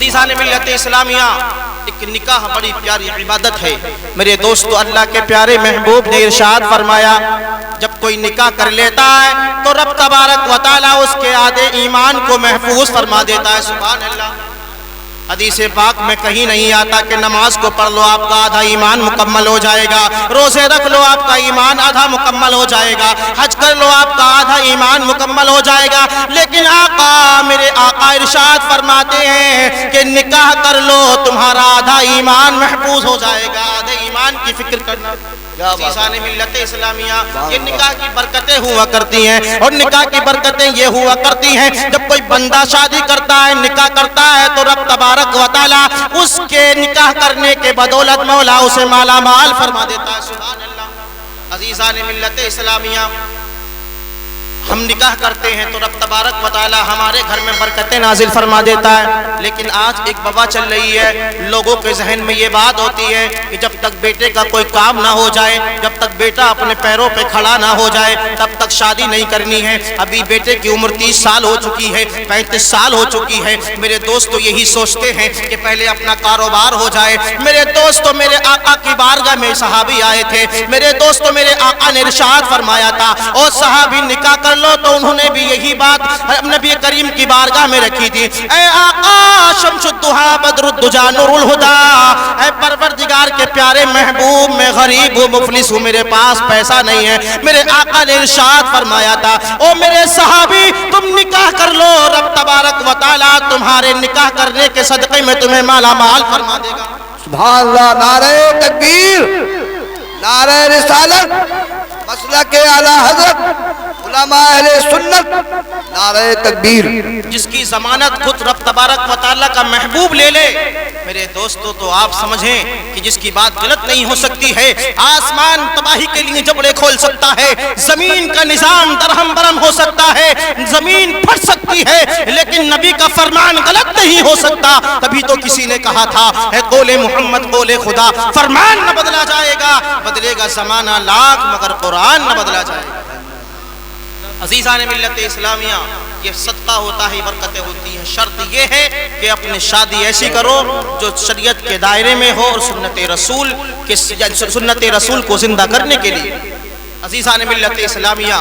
عزیزان ملت اسلامیہ، ایک نکاح بڑی پیاری عبادت ہے میرے دوستو۔ اللہ کے پیارے محبوب نے ارشاد فرمایا جب کوئی نکاح کر لیتا ہے تو رب تبارک و تعالیٰ اس کے آدھے ایمان کو محفوظ فرما دیتا ہے۔ سبحان اللہ۔ حدیث پاک میں کہیں نہیں آتا کہ نماز کو پڑھ لو آپ کا آدھا ایمان مکمل ہو جائے گا، روزے رکھ لو آپ کا ایمان آدھا مکمل ہو جائے گا، حج کر لو آپ کا آدھا ایمان مکمل ہو جائے گا، لیکن آقا میرے آقا ارشاد فرماتے ہیں کہ نکاح کر لو تمہارا آدھا ایمان محفوظ ہو جائے گا۔ آدھے ایمان کی فکر کرنا عزیزان ملت اسلامیہ، یہ نکاح کی برکتیں ہوا کرتی ہیں، اور نکاح کی برکتیں یہ ہوا کرتی ہیں جب کوئی بندہ شادی کرتا ہے، نکاح کرتا ہے تو رب تبارک و تعالیٰ اس کے نکاح کرنے کے بدولت مولا اسے مالا مال فرما دیتا ہے۔ سبحان اللہ۔ عزیزان ملت اسلامیہ، ہم نکاح کرتے ہیں تو رب تبارک و تعالیٰ ہمارے گھر میں برکتیں نازل فرما دیتا ہے، لیکن آج ایک وبا چل رہی ہے، لوگوں کے ذہن میں یہ بات ہوتی ہے کہ جب تک بیٹے کا کوئی کام نہ ہو جائے، جب تک بیٹا اپنے پیروں پہ کھڑا نہ ہو جائے تب تک شادی نہیں کرنی ہے۔ ابھی بیٹے کی عمر 30 سال ہو چکی ہے، 35 سال ہو چکی ہے، میرے دوستو یہی سوچتے ہیں کہ پہلے اپنا کاروبار ہو جائے۔ میرے دوستو میرے آقا کی بارگاہ میں صحابی آئے تھے، میرے دوستو میرے آقا نے ارشاد فرمایا تھا اور صحابی نکاح کر لو، تو انہوں نے بھی یہی بات نبی کریم کی بارگاہ میں رکھی تھی۔ اے آقا شمس الضحیٰ بدر الدجا نور الہدیٰ، اے پروردگار کے پیارے محبوب، میں غریب ہوں مفلس ہوں، میرے پاس پیسہ نہیں ہے۔ میرے آقا نے ارشاد فرمایا تھا او میرے صحابی تم نکاح کر لو، رب تبارک و تعالیٰ تمہارے نکاح کرنے کے صدقے میں تمہیں مالا مال فرما دے گا۔ سبحان اللہ۔ نعرہ تکبیر، نعرہ رسالت، مسلک اعلی حضرت علماء اہل سنت، نعرہ تکبیر۔ جس کی ضمانت خود رب تبارک و تعالیٰ کا محبوب لے لے میرے دوستو تو آپ سمجھیں کہ جس کی بات غلط نہیں ہو سکتی ہے۔ آسمان تباہی کے لیے جبڑے کھول سکتا ہے، زمین کا نظام درہم برہم ہو سکتا ہے، زمین پھٹ سکتی ہے، لیکن نبی کا فرمان غلط نہیں ہو سکتا۔ تبھی تو کسی نے کہا تھا اے قول محمد قول خدا، فرمان نہ بدلا جائے گا، بدلے گا زمانہ لاکھ مگر قرآن نہ بدلا جائے گا۔ عزیزان ملت اسلامیہ، یہ صدقہ ہوتا ہے، برکتیں ہوتی ہیں، شرط یہ ہے کہ اپنی شادی ایسی کرو جو شریعت کے دائرے میں ہو اور سنت رسول کو زندہ کرنے کے لیے۔ عزیزان ملت اسلامیہ،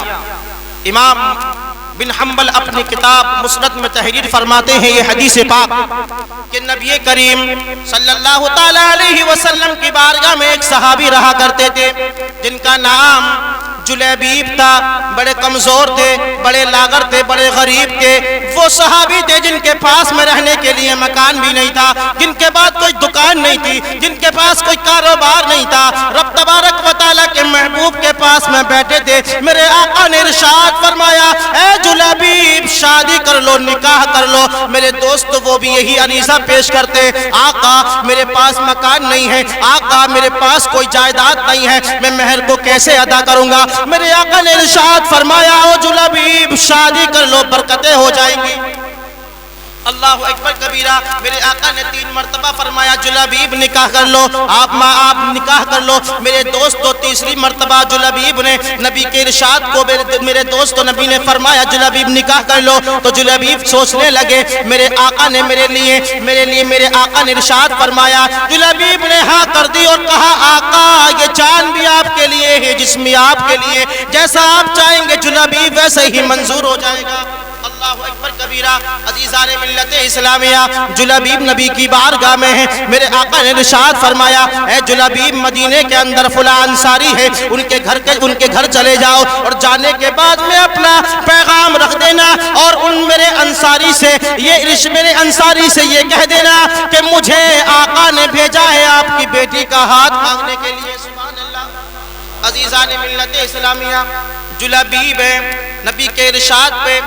امام بن حنبل اپنی کتاب مسند میں تحریر فرماتے ہیں یہ حدیث پاک کہ نبی کریم صلی اللہ تعالی علیہ وسلم کی بارگاہ میں ایک صحابی رہا کرتے تھے جن کا نام جلیبیب تھا، بڑے کمزور تھے، بڑے لاغر تھے، بڑے غریب تھے۔ وہ صحابی تھے جن کے پاس میں رہنے کے لیے مکان بھی نہیں تھا، جن کے پاس کوئی دکان نہیں تھی، جن کے پاس کوئی کاروبار نہیں تھا۔ رب تبارک و تعالیٰ کے محبوب کے پاس میں بیٹھے تھے، میرے آقا نے ارشاد فرمایا اے جلیبیب شادی کر لو، نکاح کر لو۔ میرے دوست وہ بھی یہی عریضہ پیش کرتے، آقا میرے پاس مکان نہیں ہے، آقا میرے پاس کوئی جائیداد نہیں ہے، میں مہر کو کیسے ادا کروں گا؟ میرے آقا نے ارشاد فرمایا او جلیبیب شادی کر لو، برکتیں ہو جائیں گی۔ اللہ اکبر کبیرہ۔ میرے آقا نے 3 مرتبہ فرمایا جلیبیب نکاح کر لو، آپ نکاح کر لو۔ میرے دوستو تیسری مرتبہ جلیبیب نے نبی کے ارشاد کو میرے دوستو نبی نے فرمایا جلیبیب نکاح کر لو، تو جلیبیب سوچنے لگے میرے آقا نے میرے لیے میرے آقا نے ارشاد فرمایا، جلیبیب نے ہاں کر دی اور کہا آقا یہ جان بھی آپ کے لیے ہے، جسم بھی آپ کے لیے، جیسا آپ چاہیں گے جلیبیب ویسے ہی منظور ہو جائے گا۔ اللہ اکبر کبیرہ۔ عزیزان ملت اسلامیہ، جلیبیب نبی کی بارگاہ میں ہے، میرے آقا نے ارشاد فرمایا اے جلیبیب مدینے کے اندر فلاں انصاری ہے، ان کے گھر چلے جاؤ اور جانے کے بعد میں اپنا پیغام رکھ دینا اور میرے انصاری سے یہ کہہ دینا کہ مجھے آقا نے بھیجا ہے آپ کی بیٹی کا ہاتھ مانگنے کے لیے۔ سبحان اللہ۔ عزیزان ملت اسلامیہ، جلیبیب نبی کے ارشاد پہ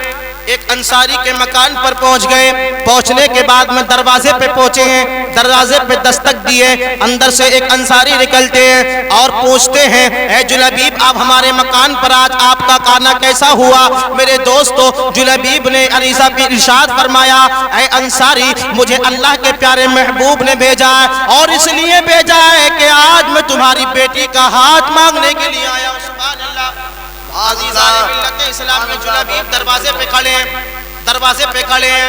ایک انصاری کے مکان پر پہنچ گئے۔ پہنچنے کے بعد میں دروازے پہ پہنچے ہیں، دروازے پہ دستک دیے، اندر سے ایک انصاری نکلتے ہیں اور پوچھتے ہیں اے جلیبیب آپ ہمارے مکان پر آج آپ کا کھانا کیسا ہوا؟ میرے دوستو جلیبیب نے عریضہ بھی ارشاد فرمایا اے انصاری مجھے اللہ کے پیارے محبوب نے بھیجا ہے اور اس لیے بھیجا ہے کہ آج میں تمہاری بیٹی کا ہاتھ مانگنے کے لیے آیا ہوں۔ سبحان اللہ۔ عزیزان ملت اسلام میں جلیبیب دروازے پہ کھڑے ہیں،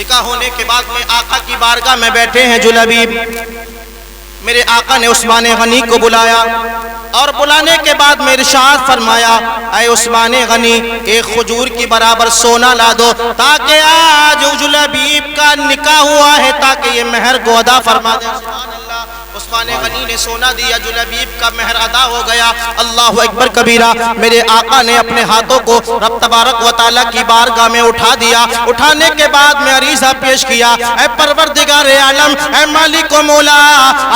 نکاح ہونے کے بعد میں آقا کی بارگاہ میں بیٹھے ہیں جلبیب، میرے آقا نے عثمان غنی کو بلایا اور بلانے کے بعد میں ارشاد فرمایا اے عثمان غنی ایک کھجور کی برابر سونا لا دو تاکہ آج جلبیب کا نکاح ہوا ہے تاکہ یہ مہر کو ادا فرما دے۔ سبحان اللہ، عثمان غنی نے سونا دیا، جلبیب کا مہر ادا ہو گیا۔ اللہ اکبر کبیرہ، میرے آقا نے اپنے ہاتھوں کو رب تبارک و تعالیٰ کی بارگاہ میں اٹھا دیا۔ اٹھانے کے بعد میں عریضہ پیش کیا، اے پروردگار عالم، اے مالک و مولا،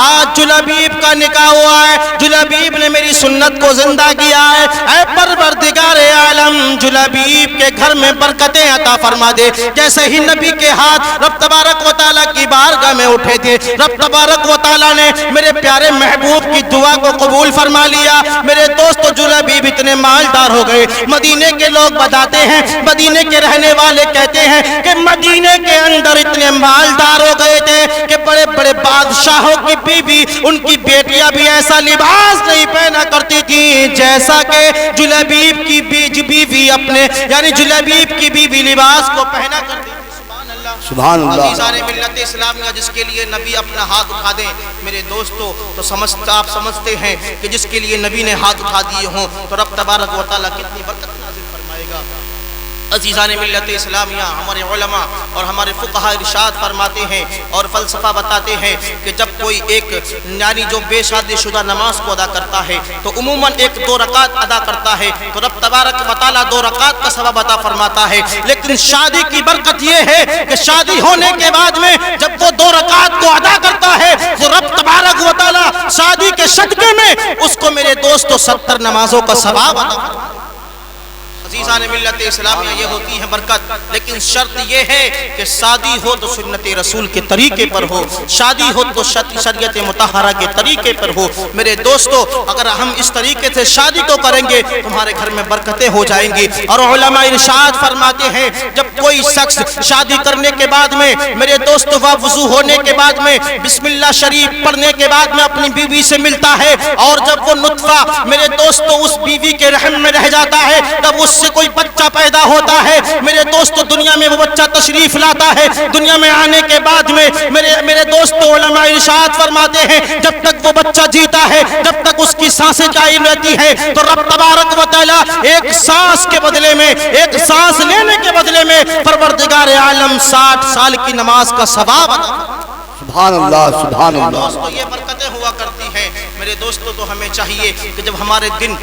آج جلبیب کا نکاح ہوا ہے، جلبیب نے میری سنت کو زندہ کیا ہے، اے پروردگار عالم جلبیب کے گھر میں برکتیں عطا فرما دے۔ جیسے ہی نبی کے ہاتھ رب تبارک و تعالیٰ کی بارگاہ میں اٹھے تھے، رب تبارک و تعالیٰ نے میرے پیارے محبوب کی دعا کو قبول فرما لیا۔ میرے دوستو جلبیب اتنے مالدار ہو گئے، مدینے کے لوگ بتاتے ہیں، مدینے کے رہنے والے کہتے ہیں کہ مدینے کے اندر اتنے مالدار ہو گئے تھے کہ بڑے بڑے بادشاہوں کی بیوی، ان کی بیٹیاں بھی ایسا لباس نہیں پہنا کرتی تھی جیسا کہ جلبیب کی بیوی اپنے یعنی جلبیب کی بیوی لباس کو پہنا کرتی تھی۔ سبحان اللہ۔ عزیزان ملت اسلامیہ، جس کے لیے نبی اپنا ہاتھ اٹھا دیں میرے دوستو تو آپ سمجھتے ہیں کہ جس کے لیے نبی نے ہاتھ اٹھا دیے ہوں تو رب تبارک و تعالیٰ کتنی برکت نازل فرمائے گا۔ عزیزان ملت اسلامیہ، ہمارے علماء اور ہمارے فقہاء ارشاد فرماتے ہیں اور فلسفہ بتاتے ہیں کہ جب کوئی ایک یعنی جو بے شادی شدہ نماز کو ادا کرتا ہے تو عموماً ایک 2 رکعت ادا کرتا ہے تو رب تبارک و تعالیٰ 2 رکعت کا ثواب عطا فرماتا ہے۔ لیکن شادی کی برکت یہ ہے کہ شادی ہونے کے بعد میں جب وہ 2 رکعت کو ادا کرتا ہے تو رب تبارک و تعالیٰ شادی کے صدقے میں اس کو میرے دوستو 70 نمازوں کا ثواب عطا فرماتا ہے۔ عزیزان ملت اسلامیہ، یہ ہوتی ہے برکت، لیکن شرط یہ ہے کہ شادی ہو تو سنت رسول کے طریقے پر ہو، شادی ہو تو شریعت مطہرہ کے طریقے پر ہو۔ میرے دوستو اگر ہم اس طریقے سے شادی کو کریں گے تمہارے گھر میں برکتیں ہو جائیں گی۔ اور علماء ارشاد فرماتے ہیں جب کوئی شخص شادی کرنے کے بعد میں میرے دوستو وضو ہونے کے بعد میں بسم اللہ شریف پڑھنے کے بعد میں اپنی بیوی سے ملتا ہے اور جب وہ نطفہ میرے دوستو اس بیوی کے رحم میں رہ جاتا ہے تب اس سے کوئی بچہ پیدا ہوتا ہے۔ میرے دوستو دنیا میں وہ بچہ تشریف لاتا ہے، دنیا میں آنے کے بعد میں میرے دوستو علماء ارشاد فرماتے ہیں جب تک وہ بچہ جیتا ہے جب تک اس کی سانسیں جاری رہتی ہیں تو رب تبارک و تعالیٰ ایک سانس کے بدلے میں ایک سانس لینے کے بدلے میں پروردگار عالم 60 سال کی نماز کا ثواب عطا فرماتا ہے۔ سبحان اللہ، سبحان اللہ۔ دوستو یہ برکتیں ہوا کرتی ہیں۔ میرے دوستو تو ہمیں چاہیے کہ جب ہمارے دن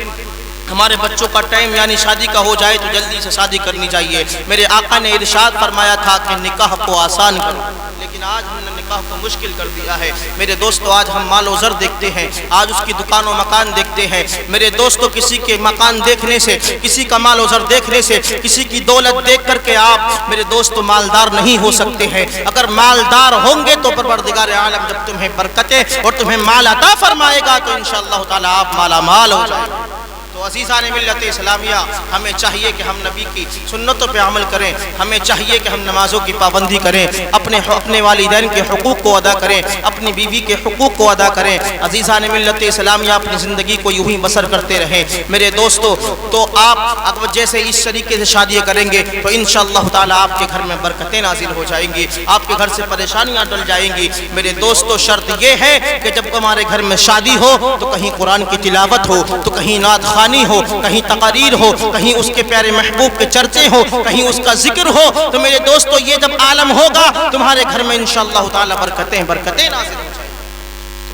ہمارے بچوں کا ٹائم یعنی شادی کا ہو جائے تو جلدی سے شادی کرنی چاہیے۔ میرے آقا نے ارشاد فرمایا تھا کہ نکاح کو آسان کرو، لیکن آج ہم نے نکاح کو مشکل کر دیا ہے۔ میرے دوستو آج ہم مال و زر دیکھتے ہیں، آج اس کی دکان و مکان دیکھتے ہیں۔ میرے دوستو کسی کے مکان دیکھنے سے، کسی کا مال و زر دیکھنے سے، کسی کی دولت دیکھ کر کے آپ میرے دوستو مالدار نہیں ہو سکتے ہیں۔ اگر مالدار ہوں گے تو پروردگار عالم جب تمہیں برکتیں اور تمہیں مال عطا فرمائے گا تو انشاءاللہ تعالیٰ آپ مالا مال ہو جائے گا۔ تو عزیزان ملت اسلامیہ، ہمیں چاہیے کہ ہم نبی کی سنتوں پہ عمل کریں، ہمیں چاہیے کہ ہم نمازوں کی پابندی کریں، اپنے والدین کے حقوق کو ادا کریں، اپنی بیوی کے حقوق کو ادا کریں۔ عزیزان ملت اسلامیہ اپنی زندگی کو یوں ہی بسر کرتے رہیں۔ میرے دوستو تو آپ اگر جیسے اس طریقے سے شادیاں کریں گے تو انشاءاللہ تعالیٰ آپ کے گھر میں برکتیں نازل ہو جائیں گی، آپ کے گھر سے پریشانیاں ٹل جائیں گی۔ میرے دوستو شرط یہ ہے کہ جب ہمارے گھر میں شادی ہو تو کہیں قرآن کی تلاوت ہو، تو کہیں نعت خوانی ہو، کہیں تقاریر ہو، کہیں اس کے پیارے محبوب کے چرچے ہو، کہیں اس کا ذکر ہو۔ تو میرے دوستو یہ جب عالم ہوگا تمہارے گھر میں انشاءاللہ تعالیٰ برکتیں نازل ہو جائیں۔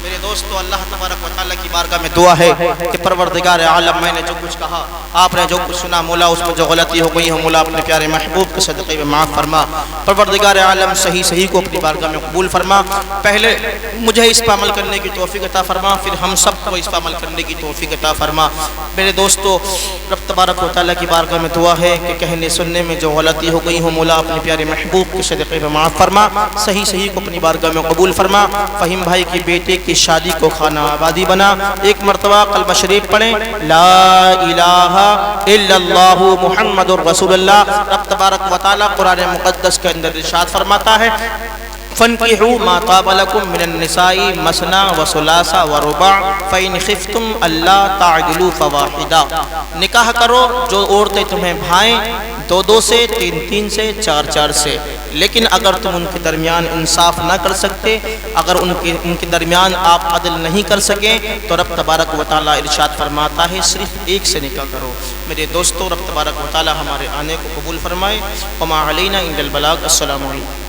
میرے دوستو اللہ تبارک و تعالیٰ کی بارگاہ میں دعا ہے کہ پروردگار عالم میں نے جو کچھ کہا، آپ نے جو کچھ سنا، مولا اس میں جو غلطی ہو گئی ہو مولا اپنے پیارے محبوب کے صدقے میں معاف فرما۔ پروردگار عالم صحیح کو اپنی بارگاہ میں قبول فرما۔ پہلے مجھے اس پر عمل کرنے کی توفیق عطا فرما، پھر ہم سب کو اس پر عمل کرنے کی توفیق عطا فرما۔ میرے دوستو رب تبارک و تعالیٰ کی بارگاہ میں دعا ہے کہ کہنے سننے میں جو غلطی ہو گئی ہو مولا اپنے پیارے محبوب کے صدقے میں معاف فرما۔ صحیح کو اپنی بارگاہ میں قبول فرما۔ فہیم بھائی کی بیٹے کی شادی کو خانہ آبادی بنا۔ ایک مرتبہ کلمہ شریف پڑھیں، لا الہ الا اللہ محمد الرسول اللہ۔ رب تبارک و تعالیٰ قرآن مقدس کے اندر ارشاد فرماتا ہے فَانْكِحُوا مَا طَابَ لَكُم مِّنَ النِّسَاءِ مَثْنَىٰ وَثُلَاثَ وَرُبَاعَ فَإِنْ خِفْتُمْ أَلَّا تَعْدِلُوا فَوَاحِدًا۔ نکاح کرو جو عورتیں تمہیں بھائیں 2 سے 3 سے 4 سے۔ لیکن اگر تم ان کے درمیان انصاف نہ کر سکتے، اگر ان کے درمیان آپ عدل نہیں کر سکیں، تو رب تبارک و تعالیٰ ارشاد فرماتا ہے صرف ایک سے نکاح کرو۔ میرے دوستو، رب تبارک و تعالیٰ ہمارے آنے کو قبول فرمائے۔ وما علینا الا البلاغ۔ السلام علیکم۔